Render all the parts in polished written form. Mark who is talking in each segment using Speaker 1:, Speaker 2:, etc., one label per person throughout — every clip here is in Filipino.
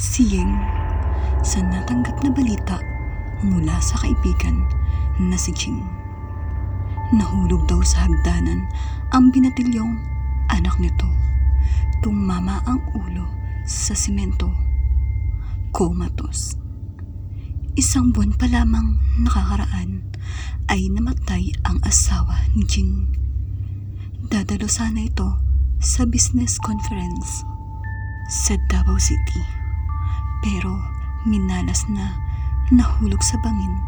Speaker 1: Si Yeng, sa natanggap na balita mula sa kaibigan na si Jing. Nahulog daw sa hagdanan ang binatilyong anak nito. Tumama ang ulo sa simento. Comatose. 1 buwan pa lamang nakakaraan ay namatay ang asawa ni Jing. Dadalo sana ito sa business conference sa Davao City. Pero minalas na nahulog sa bangin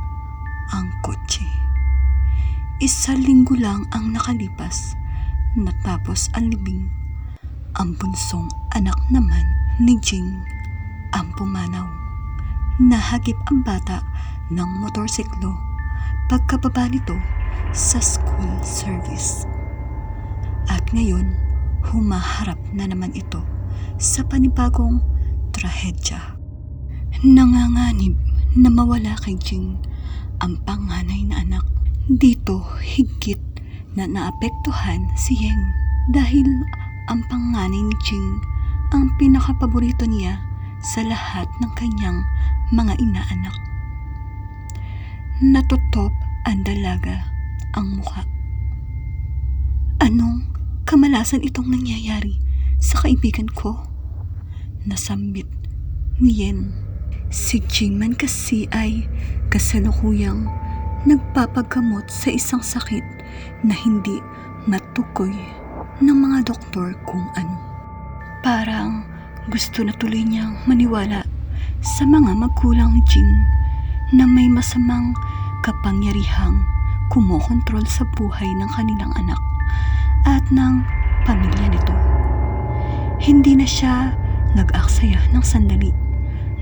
Speaker 1: ang kotse. 1 linggo lang ang nakalipas natapos ang libing. Ang bunsong anak naman ni Jing ang pumanaw. Nahagip ang bata ng motorsiklo pagkababa nito sa school service. At ngayon, humaharap na naman ito sa panibagong trahedya. Nanganganib na mawala kay Jing ang panganay na anak. Dito higit na naapektuhan si Yeng dahil ang panganay ni Jing ang pinakapaborito niya sa lahat ng kanyang mga inaanak. Natutop ang dalaga ang muka. Anong kamalasan itong nangyayari sa kaibigan ko? Nasambit ni Yen. Si Jing man kasi ay kasalukuyang nagpapagamot sa isang sakit na hindi matukoy ng mga doktor kung ano. Parang gusto na tuloy niyang maniwala sa mga magulang ni Jing na may masamang kapangyarihang kumokontrol sa buhay ng kanilang anak at ng pamilya nito. Hindi na siya nag-aksaya ng sandali.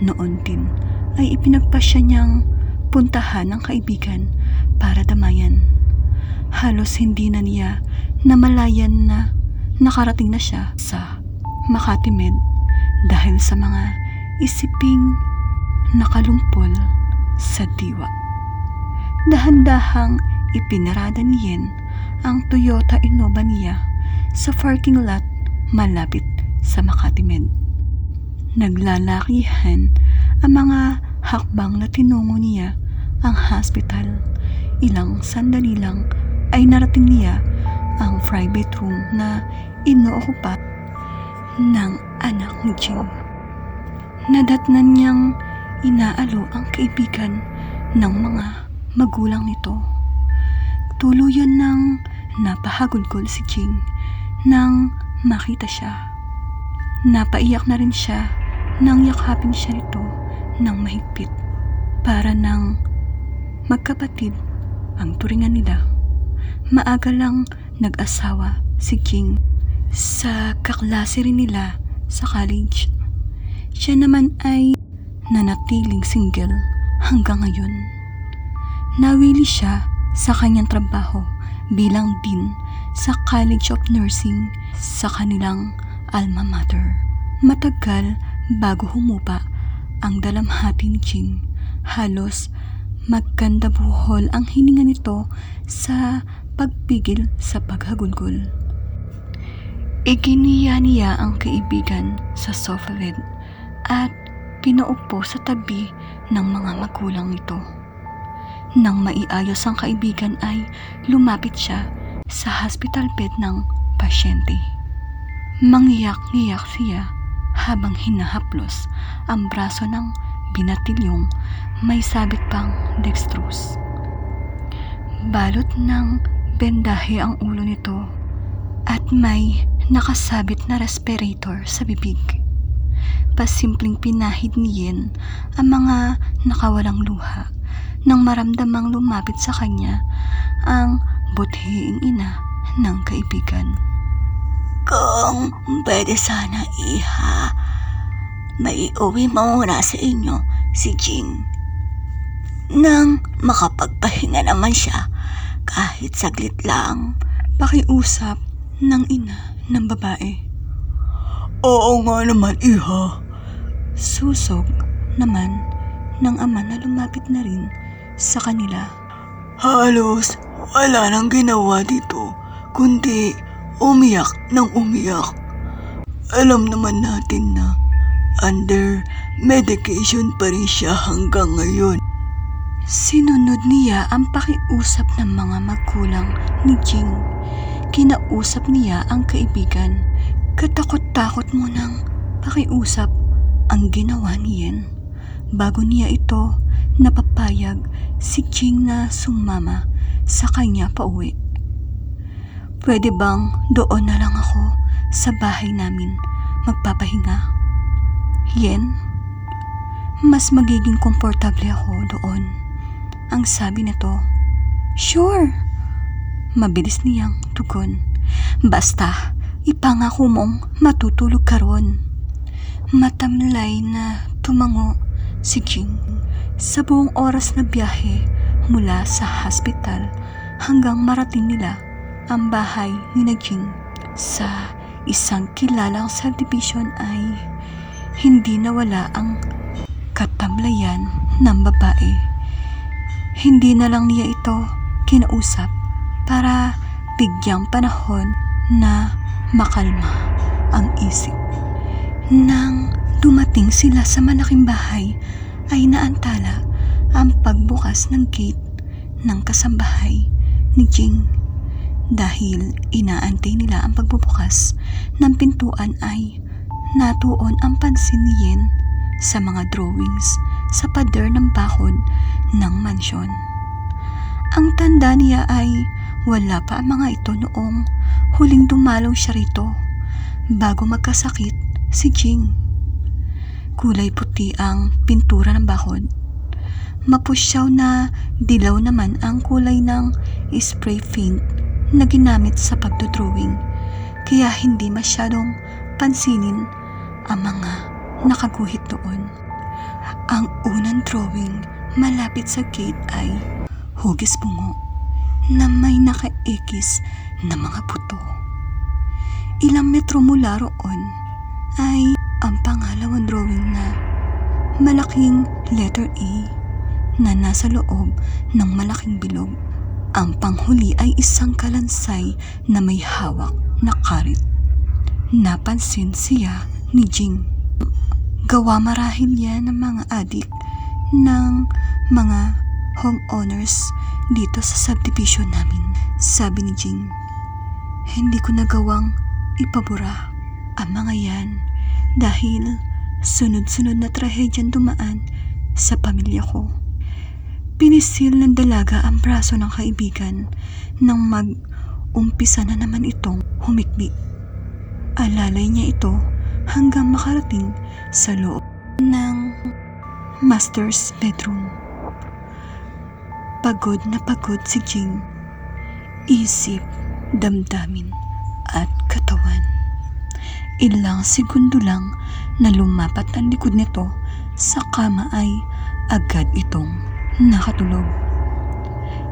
Speaker 1: Noon din ay ipinagpasya niyang puntahan ng kaibigan para damayan. Halos hindi na niya namalayan na nakarating na siya sa Makati Med dahil sa mga isiping nakalumpol sa diwa. Dahan-dahang ipinarada ni Yen ang Toyota Innova niya sa parking lot malapit sa Makati Med. Naglalakihan ang mga hakbang na tinungo niya ang hospital. Ilang sandali lang ay narating niya ang private room na inookupa ng anak ni Jing. Nadatnan niyang inaalo ang kaibigan ng mga magulang nito. Tuluyan ng napahagulgol si Jing nang makita siya. Napaiyak na rin siya nang yakapin siya nito ng mahigpit. Para nang magkapatid ang turingan nila. Maaga lang nag-asawa si Jing. Sa kaklase rin nila sa college. Siya naman ay nanatiling single hanggang ngayon. Nawili siya sa kanyang trabaho bilang dean sa College of Nursing sa kanilang alma mater. Matagal bago humupa ang dalamhati ni Jing. Halos magkanda buhol ang hininga nito sa pagpigil sa paghagulgol. Iginiya niya ang kaibigan sa sofa bed at pinaupo sa tabi ng mga magulang nito. Nang maiayos ang kaibigan ay lumapit siya sa hospital bed ng pasyente. Mangiyak-ngiyak siya habang hinahaplos ang braso ng binatilyong may sabit pang dextrose. Balot ng bendahe ang ulo nito at may nakasabit na respirator sa bibig. Pasimpleng pinahid ni Yen ang mga nakawalang luha nang maramdamang lumapit sa kanya ang buthiing ina ng kaibigan.
Speaker 2: Kung pwede sana, iha, may uwi mo muna sa inyo si Jing. Nang makapagpahinga naman siya kahit saglit lang.
Speaker 1: Pakiusap ng ina ng babae.
Speaker 2: Oo nga naman, iha.
Speaker 1: Susog naman ng ama na lumapit na rin sa kanila.
Speaker 2: Halos wala nang ginawa dito kundi umiyak ng umiyak. Alam naman natin na under medication pa rin siya hanggang ngayon.
Speaker 1: Sinunod niya ang pakiusap ng mga magulang ni Jing. Kinausap niya ang kaibigan. Katakot-takot mo ng pakiusap ang ginawa ni Yen. Bago niya ito napapayag si Jing na sumama sa kanya pauwi. Pwede bang doon na lang ako sa bahay namin magpapahinga? Yen, mas magiging komportable ako doon. Ang sabi nito, sure. Mabilis niyang tugon. Basta, ipangako mong matutulog ka ron. Matamlay na tumango si Jing. Sa buong oras na biyahe mula sa hospital hanggang marating nila ang bahay ni Jing sa isang kilalang subdivision ay hindi nawala ang katamlayan ng babae. Hindi na lang niya ito kinausap para bigyang panahon na makalma ang isip. Nang dumating sila sa malaking bahay ay naantala ang pagbukas ng gate ng kasambahay ni Jing. Dahil inaantay nila ang pagbubukas ng pintuan ay natuon ang pansin ni Yen sa mga drawings sa pader ng bakod ng mansyon. Ang tanda niya ay wala pa ang mga ito noong huling dumalaw siya rito bago magkasakit si Jing. Kulay puti ang pintura ng bakod. Mapusyaw na dilaw naman ang kulay ng spray paint na ginamit sa pagdodrawing, kaya hindi masyadong pansinin ang mga nakaguhit doon. Ang unang drawing malapit sa gate ay hugis bungo na may naka-ekis na mga buto. Ilang metro mula roon ay ang pangalawang drawing na malaking letter A na nasa loob ng malaking bilog. Ang panghuli ay isang kalansay na may hawak na karit. Napansin siya ni Jing. Gawa marahil yan ng mga adik ng mga homeowners dito sa subdivision namin, sabi ni Jing. Hindi ko nagawang ipabura ang mga yan dahil sunod-sunod na trahedyang dumaan sa pamilya ko. Pinisil ng dalaga ang braso ng kaibigan nang mag-umpisa na naman itong humikbi. Alalay niya ito hanggang makarating sa loob ng master's bedroom. Pagod na pagod si Jing. Isip, damdamin at katawan. Ilang segundo lang na lumapat ang likod nito sa kama ay agad itong nakatulog.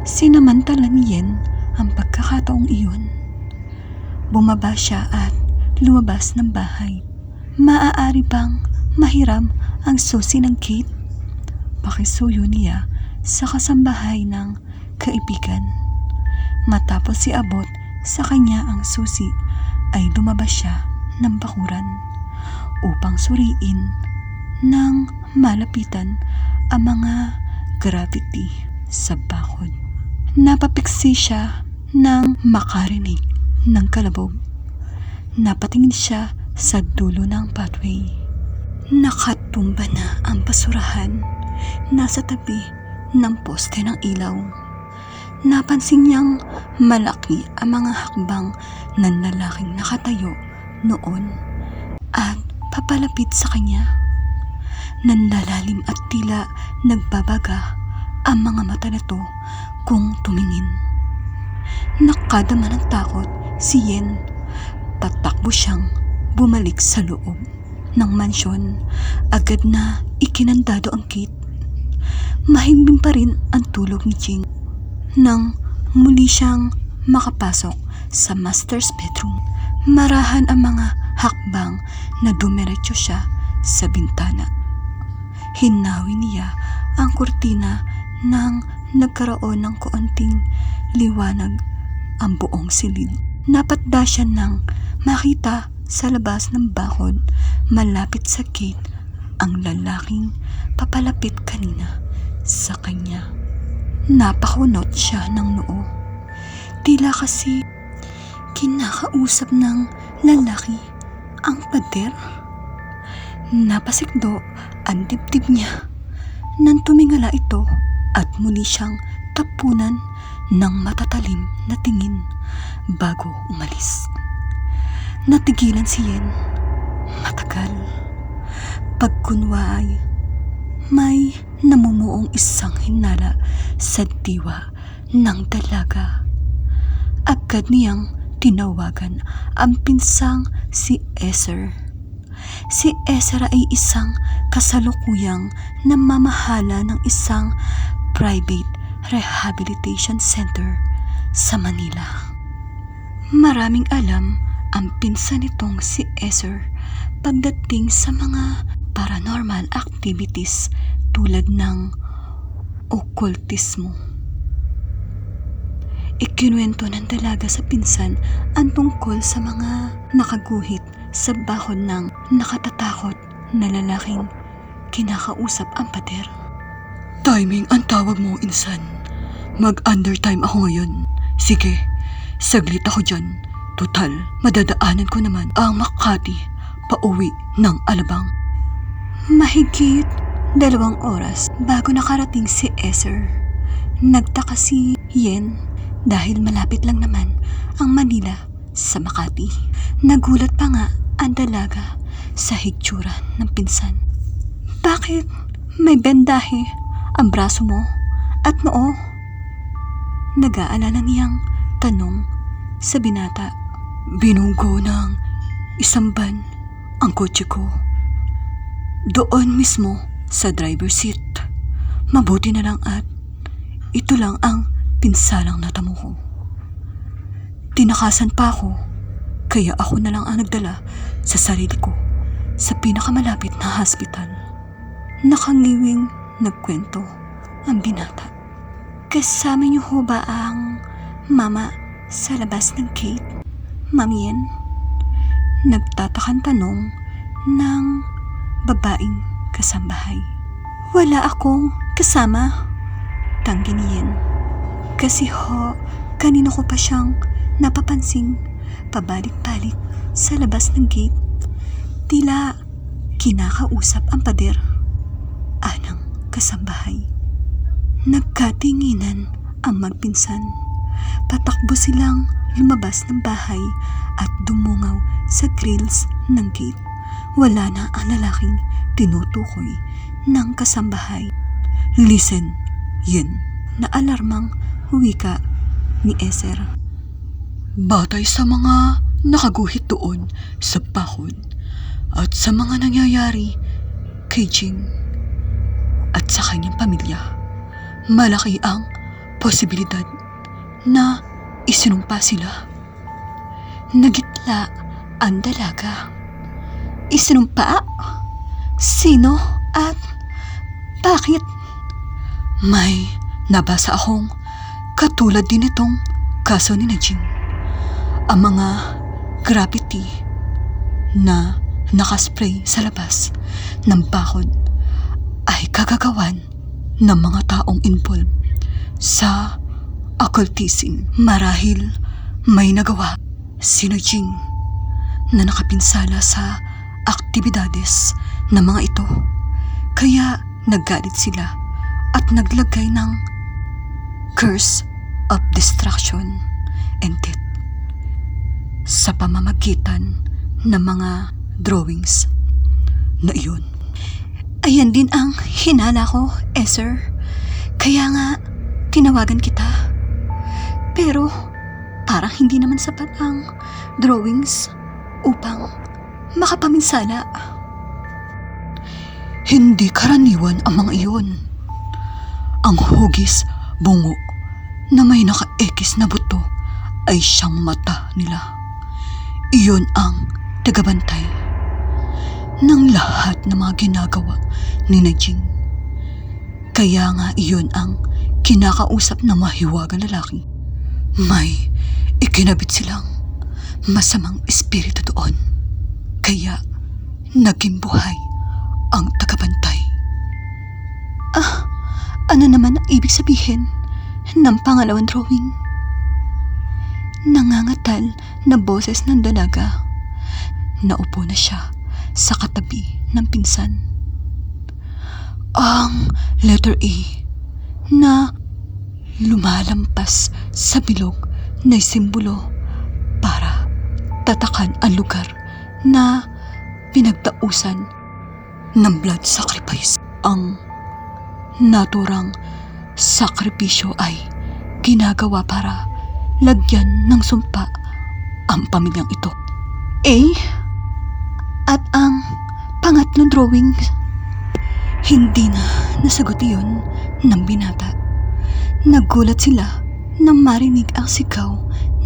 Speaker 1: Sinamantala ni Yen ang pagkakataong iyon. Bumaba siya at lumabas ng bahay. Maaari bang mahiram ang susi ng gate? Pakisuyo niya sa kasambahay ng kaibigan. Matapos siabot sa kanya ang susi ay lumabas siya ng bakuran upang suriin ng malapitan ang mga gravity sa bakod. Napapiksi siya nang makarinig ng kalabog. Napatingin siya sa dulo ng pathway. Nakatumba na ang basurahan nasa tabi ng poste ng ilaw. Napansin niyang malaki ang mga hakbang ng lalaking nakatayo noon at papalapit sa kanya. Nandalalim at tila nagbabaga ang mga mata nito kung tumingin. Nakadama ng takot si Yen. Patakbo siyang bumalik sa loob ng mansyon. Agad na ikinandado ang gate. Mahimbing pa rin ang tulog ni Jing nang muli siyang makapasok sa master's bedroom. Marahan ang mga hakbang na dumiretso siya sa bintana. Hinawi niya ang kurtina nang nagkaroon ng kaunting liwanag ang buong silid. Napatda siya nang makita sa labas ng bakod malapit sa gate ang lalaking papalapit kanina sa kanya. Napakunot siya ng noo. Tila kasi kinakausap ng lalaki ang pader. Napasikdo ang dibdib niya nang tumingala ito at muli siyang tapunan ng matatalim na tingin bago umalis. Natigilan si Yen matagal. Pagkunwa ay may namumuong isang hinala sa diwa ng dalaga. Agad niyang tinawagan ang pinsang si Eser. Si Eser ay isang kasalukuyang namamahala ng isang private rehabilitation center sa Manila. Maraming alam ang pinsan nitong si Eser pagdating sa mga paranormal activities tulad ng okultismo. Ikinuwento ng dalaga sa pinsan ang tungkol sa mga nakaguhit sa bahon ng nakatatakot na lalaking kinakausap ang pader.
Speaker 2: Timing ang tawag mo, insan. Mag-undertime ako ngayon. Sige, saglit ako dyan. Total, madadaanan ko naman ang Makati pauwi ng Alabang.
Speaker 1: Mahigit 2 oras bago nakarating si Eser. Nagtaka si Yen dahil malapit lang naman ang Manila sa Makati. Nagulat pa nga ang dalaga sa hitsura ng pinsan. Bakit may bendahe ang braso mo at noo? Nag-aalala niyang tanong sa binata.
Speaker 2: Binugo ng isang van ang kotse ko. Doon mismo sa driver's seat. Mabuti na lang at ito lang ang pinsalang natamo ko. Tinakasan pa ako, kaya ako na lang ang nagdala sa sarili ko sa pinakamalapit na hospital.
Speaker 1: Nakangiwing nagkwento ang binata. Kasama niyo ho ba ang mama sa labas ng gate, Mami Yen? Nagtatakang tanong ng babaeng kasambahay. Wala akong kasama, tanggi ni Yen. Kasi ho, kanina ko pa siyang napapansing pabalik-balik sa labas ng gate. Tila kinakausap ang pader. Anang kasambahay. Nagkatinginan ang magpinsan. Patakbo silang lumabas ng bahay at dumungaw sa grills ng gate. Wala na ang lalaking tinutukoy ng kasambahay.
Speaker 2: Listen, Yen.
Speaker 1: Na alarmang wika ni Eser.
Speaker 2: Batay sa mga nakaguhit doon sa bahon at sa mga nangyayari kay Jing at sa kanyang pamilya, malaki ang posibilidad na isinumpa sila.
Speaker 1: Nagitla ang dalaga. Isinumpa? Sino at bakit?
Speaker 2: May nabasa akong katulad din itong kaso ni Jing. Ang mga graffiti na nakaspray sa labas ng bahon ay kagagawan ng mga taong involved sa occultism. Marahil may nagawa si Jing na nakapinsala sa aktibidades ng mga ito. Kaya naggalit sila at naglagay ng curse of destruction and death sa pamamagitan ng mga drawings na iyon.
Speaker 1: Ayan din ang hinala ko, Eser. Kaya nga, tinawagan kita. Pero, parang hindi naman sapat ang drawings upang makapaminsala.
Speaker 2: Hindi karaniwan ang mga iyon. Ang hugis, bungo, na may naka-ekis na buto ay siyang mata nila. Iyon ang tagabantay ng lahat ng mga ginagawa ni Jing. Kaya nga iyon ang kinakausap ng mahiwagang lalaki. May ikinabit silang masamang espiritu doon. Kaya naging buhay ang tagabantay.
Speaker 1: Ano naman ang ibig sabihin ng pangalawang drawing? Nangangatal na boses ng dalaga. Naupo na siya sa katabi ng pinsan.
Speaker 2: Ang letter A na lumalampas sa bilog na simbolo para tatakan ang lugar na pinagtausan ng blood sacrifice. Ang naturang sakripisyo ay ginagawa para lagyan ng sumpa ang pamilyang ito.
Speaker 1: A? At ang pangatlong drawing? Hindi na nasagot iyon ng binata. Nagulat sila nang marinig ang sigaw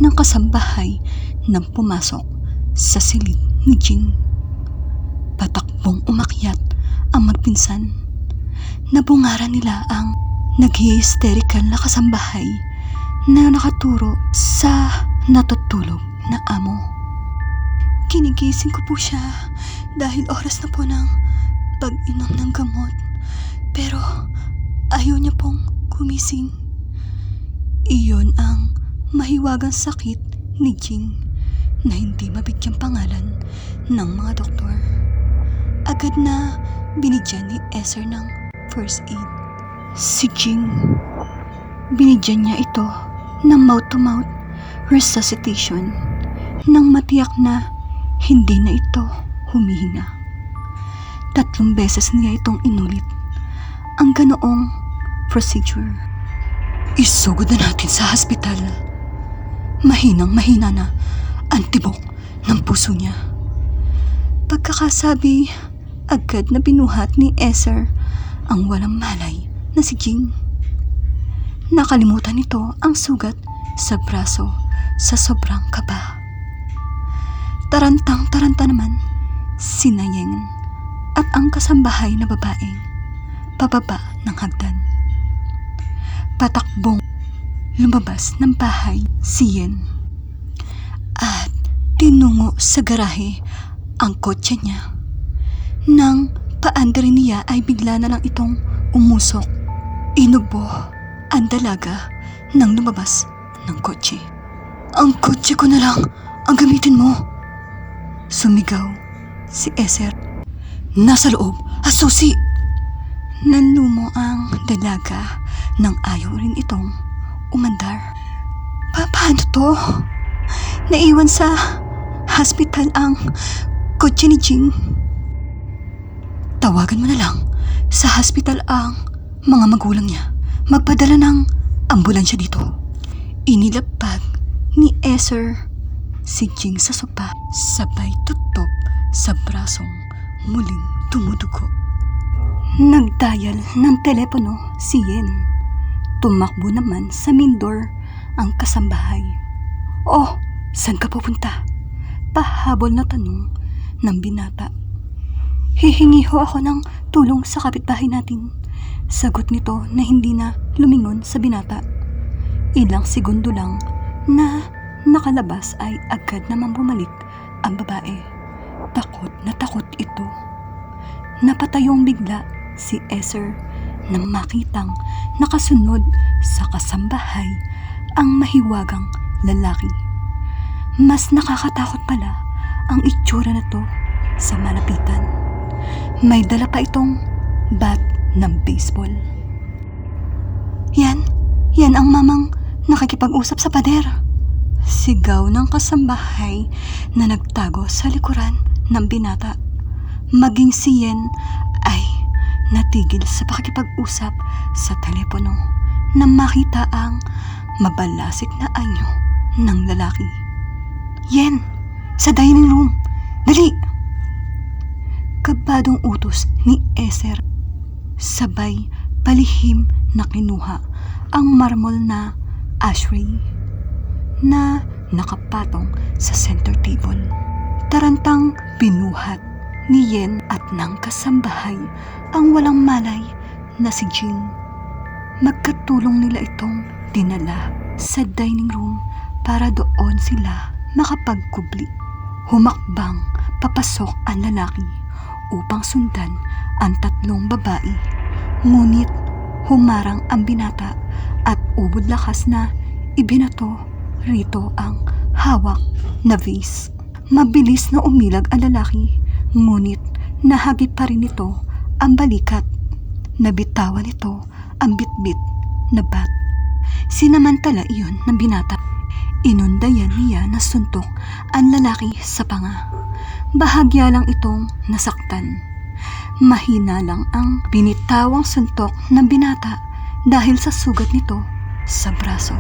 Speaker 1: ng kasambahay nang pumasok sa silid ni Jing. Patakbong umakyat ang magpinsan. Nabungaran nila ang nag-hysterical na kasambahay na nakaturo sa natutulog na amo. Kinigising ko po siya dahil oras na po ng pag-inom ng gamot. Pero ayaw niya pong gumising. Iyon ang mahiwagang sakit ni Jing na hindi mabigyang pangalan ng mga doktor. Agad na binigyan ni Esther ng first aid. Si Jing, binigyan niya ito ng mouth-to-mouth resuscitation nang matiyak na hindi na ito humihinga. 3 beses niya itong inulit ang ganoong procedure.
Speaker 2: Isugod na natin sa hospital. Mahinang-mahina na ang tibok ng puso niya.
Speaker 1: Pagkakasabi, agad na binuhat ni Esther ang walang malay na si Jing. Nakalimutan nito ang sugat sa braso sa sobrang kaba. Tarantang-taranta naman si Nayeng at ang kasambahay na babaeng pababa ng hagdan. Patakbong lumabas ng bahay si Yen at tinungo sa garahe ang kotse niya. Nang paandar niya ay bigla na lang itong umusok. Inugbo ang dalaga nang lumabas ng kotse.
Speaker 2: Ang kotse ko na lang ang gamitin mo. Sumigaw si Esther. Nasa loob, asusi!
Speaker 1: Nanlumo ang dalaga nang ayaw rin itong umandar. Paano to? Naiwan sa hospital ang kotse ni Jing.
Speaker 2: Tawagan mo na lang sa hospital ang mga magulang niya. Magpadala ng ambulansya dito.
Speaker 1: Inilapag ni Esther si Jing sa sopa.
Speaker 2: Sabay tutop sa brasong muling tumudugo.
Speaker 1: Nagdial ng telepono si Yen. Tumakbo naman sa main door ang kasambahay. Oh, saan ka pupunta? Pahabol na tanong ng binata. Hihingi ho ako ng tulong sa kapitbahay natin. Sagot nito na hindi na lumingon sa binata. Ilang segundo lang na nakalabas ay agad namang bumalik ang babae. Takot na takot ito. Napatayong bigla si Esther nang makitang nakasunod sa kasambahay ang mahiwagang lalaki. Mas nakakatakot pala ang itsura na to sa malapitan. May dala pa itong bat ng baseball. Yan ang mamang nakikipag-usap sa pader. Sigaw ng kasambahay na nagtago sa likuran ng binata. Maging si Yen ay natigil sa pakikipag-usap sa telepono nang makita ang mabalasik na anyo ng lalaki. Yen, sa dining room, dali! Kabadong utos ni Esther. Sabay palihim na kinuha ang marmol na ashtray na nakapatong sa center table. Tarantang binuhat ni Yen at ng kasambahay ang walang malay na si Jing. Magkatulong nila itong dinala sa dining room para doon sila makapagkubli. Humakbang papasok ang lalaki upang sundan ang 3 babae. Ngunit humarang ang binata at ubod lakas na ibinato rito ang hawak na vase. Mabilis na umilag ang lalaki, ngunit nahagip pa rin nito ang balikat. Nabitawan nito ang bitbit na bat. Sinamantala iyon ng binata. Inundayan niya na suntok ang lalaki sa panga. Bahagya lang itong nasaktan. Mahina lang ang binitawang suntok ng binata dahil sa sugat nito sa braso.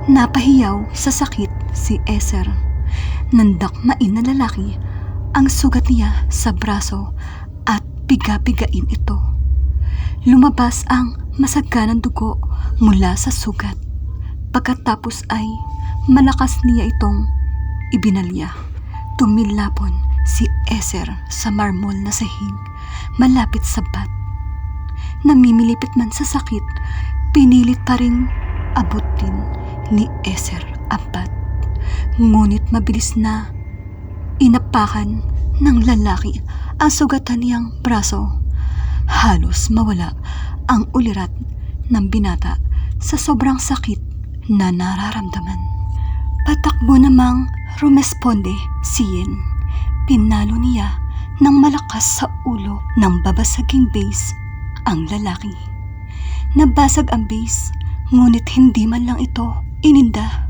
Speaker 1: Napahiyaw sa sakit si Eser. Nandakmain na lalaki ang sugat niya sa braso at piga-pigain ito. Lumabas ang masaganang dugo mula sa sugat. Pagkatapos ay malakas niya itong ibinalya. Tumilapon si Eser sa marmol na sahig malapit sa bat. Namimilipit man sa sakit, pinilit pa ring abutin ni Eser ang bat. Ngunit mabilis na inapakan ng lalaki ang sugatan niyang braso. Halos mawala ang ulirat ng binata sa sobrang sakit na nararamdaman. Patakbo namang rumesponde si Yen. Pinalo niya ng malakas sa ulo ng babasaging base ang lalaki. Nabasag ang base, ngunit hindi man lang ito ininda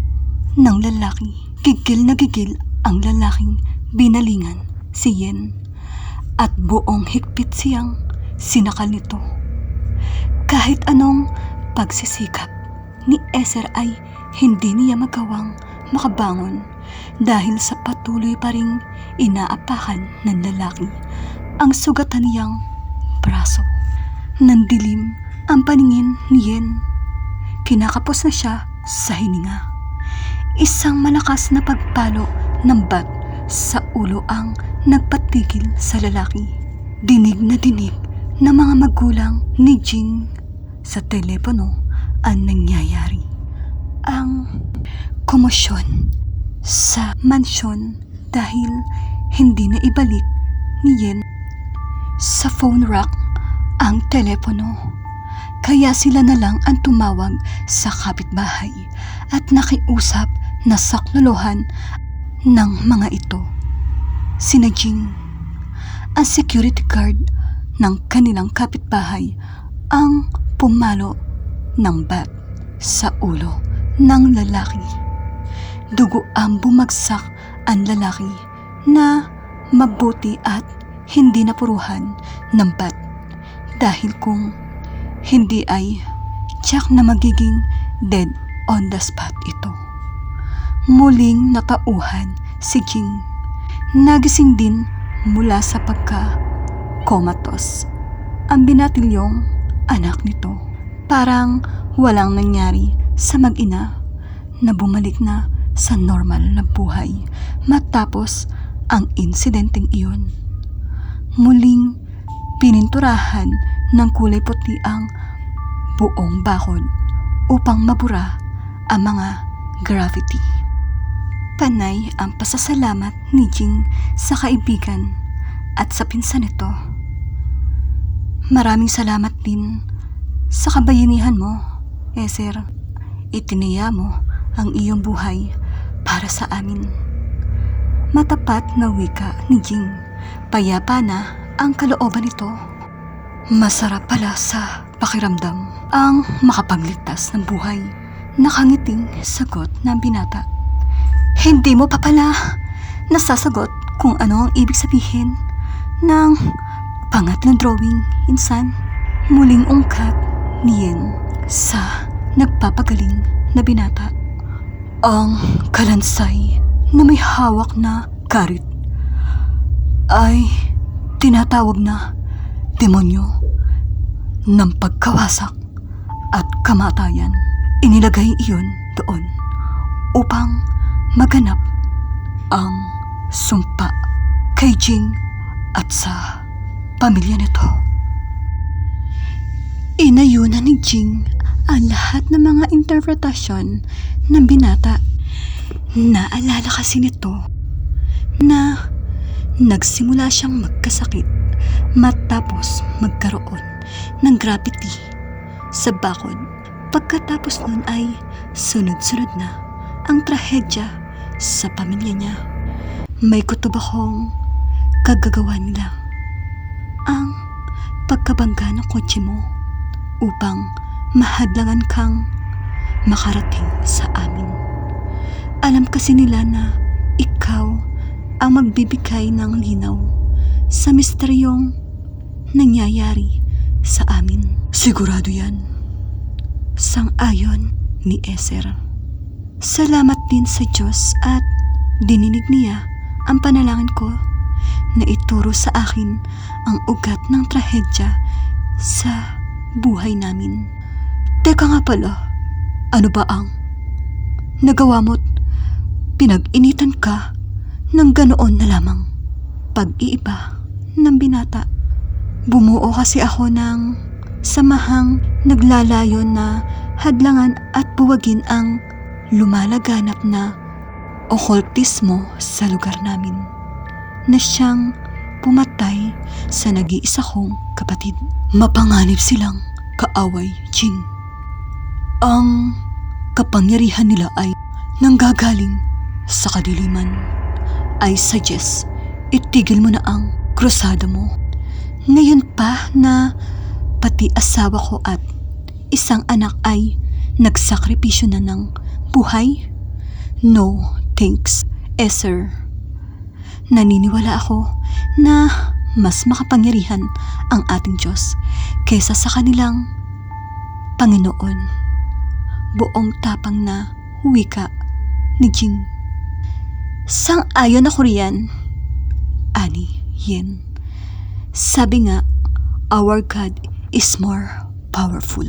Speaker 1: ng lalaki. Gigil na gigil ang lalaking binalingan si Yen at buong higpit siyang sinakal nito. Kahit anong pagsisikap ni Eser ay hindi niya magawang makabangon dahil sa patuloy pa ring inaapakan ng lalaki ang sugatan niyang braso. Nandilim ang paningin ni Yen. Kinakapos na siya sa hininga. Isang malakas na pagpalo ng bat sa ulo ang nagpatigil sa lalaki. Dinig na dinig ng mga magulang ni Jing sa telepono ang nangyayari. Ang komosyon sa mansyon dahil hindi na ibalik ni Yen sa phone rack ang telepono. Kaya sila na lang ang tumawag sa kapitbahay at nakiusap na saklolohan ng mga ito. Sina Jing, ang security guard ng kanilang kapitbahay, ang pumalo ng bat sa ulo ng lalaki. Dugo ang bumagsak ang lalaki na mabuti at hindi napuruhan ng bat dahil kung hindi ay tiyak na magiging dead on the spot ito. Muling natauhan si Jing. Nagising din mula sa pagka-comatose ang binatilyong anak nito. Parang walang nangyari sa mag-ina na bumalik na sa normal na buhay matapos ang insidenteng iyon. Muling pininturahan ng kulay puti ang buong bakod upang mabura ang mga graffiti. Panay ang pasasalamat ni Jing sa kaibigan at sa pinsan nito. Maraming salamat din sa kabayanihan mo, Eser. Itiniya mo ang iyong buhay para sa amin. Matapat na wika ni Jing. Payapa na ang kalooban nito. Masarap pala sa pakiramdam ang makapagligtas ng buhay. Nakangiting sagot ng binata. Hindi mo pa pala nasasagot kung ano ang ibig sabihin ng pangatlong drawing, insan. Muling ungkat ni Yen sa nagpapagaling na binata. Ang kalansay na may hawak na karit ay tinatawag na demonyo ng pagkawasak at kamatayan. Inilagay iyon doon upang maganap ang sumpa kay Jing at sa pamilya nito. Inayunan ni Jing ang lahat ng mga interpretasyon ng binata. Naalala kasi nito na
Speaker 2: Nagsimula siyang magkasakit matapos magkaroon ng gravity sa bakod. Pagkatapos nun ay sunod-sunod na ang trahedya sa pamilya niya. May kutob akong kagagawa nila. Ang pagkabangga ng kotse mo upang mahadlangan kang makarating sa amin. Alam kasi nila na ikaw ang magbibigay ng linaw sa misteryong nangyayari sa amin.
Speaker 1: Sigurado yan.
Speaker 2: Sang-ayon ni Eser. Salamat din sa Diyos at dininig niya ang panalangin ko na ituro sa akin ang ugat ng trahedya sa buhay namin.
Speaker 1: Teka nga pala, ano ba ang nagawa mo't pinag-initan ka ng ganoon na lamang pag-iiba ng binata? Bumuo kasi ako ng samahang naglalayon na hadlangan at buwagin ang lumalaganap na okultismo sa lugar namin, na siyang pumatay sa nag-iisa kong kapatid.
Speaker 2: Mapanganib silang kaaway, Jing. Ang kapangyarihan nila ay nanggagaling sa kadiliman. I suggest itigil mo na ang krusada mo. Ngayon pa na pati asawa ko at isang anak ay nagsakripisyo na ng buhay? No, thanks, Eser. Naniniwala ako na mas makapangyarihan ang ating Diyos kaysa sa kanilang Panginoon. Buong tapang na wika ni Jing. Sang-ayon ako riyan, Ani Yen. Sabi nga, our God is more powerful.